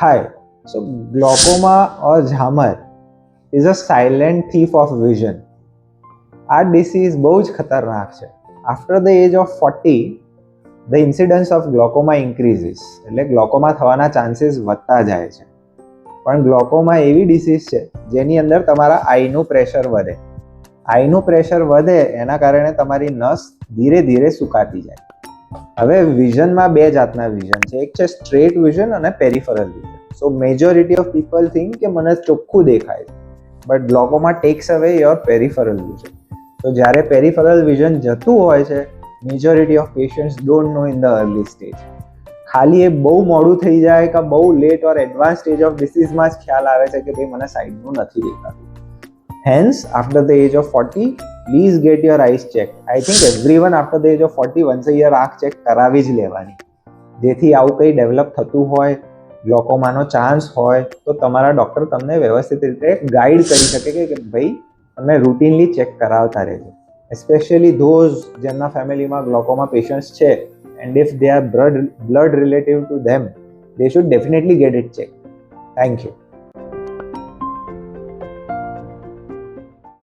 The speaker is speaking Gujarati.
Hi. So glaucoma or Jhamar is a silent thief of vision. આ ડિસીઝ બહુ જ ખતરનાક છે. After the age of 40 the incidence of glaucoma increases, એટલે ગ્લોકોમા થવાના ચાન્સીસ વધતા જાય છે. પણ ગ્લોકોમા એવી ડિસીઝ છે જેની અંદર તમારા આઈનું પ્રેશર વધે. આઈનું પ્રેશર વધે એના કારણે તમારી નસ ધીરે ધીરે સુકાતી જાય. હવે વિઝનમાં બે જાતના વિઝન છે, એક છે સ્ટ્રેટ વિઝન અને peripheral vision. So majority of people think કે મને ચોખ્ખું દેખાય છે, but glaucoma takes away your peripheral vision. તો જ્યારે પેરિફરલ વિઝન જતું હોય છે, majority of patients don't know in the early stage. ખાલી એ બહુ મોડું થઈ જાય કે બહુ late or advance stage of ડિસીઝમાં જ ખ્યાલ આવે છે કે ભાઈ મને સાઈડનું નથી દેખાતું. Hence, after the age of 40, please get your eyes checked. I think everyone after the age of 40 once a year આંખ ચેક કરાવી જ લેવાની, જેથી આવું કંઈ ડેવલપ થતું હોય, ગ્લોકોમાનો ચાન્સ હોય તો તમારા ડૉક્ટર તમને વ્યવસ્થિત રીતે ગાઈડ કરી શકે કે ભાઈ તમે રૂટીનલી ચેક કરાવતા રહેજો. એસ્પેશિયલી ધોઝ જેમના ફેમિલીમાં ગ્લોકોમા પેશન્ટ્સ છે and if they are blood relative to them, they should definitely get it checked. Thank you.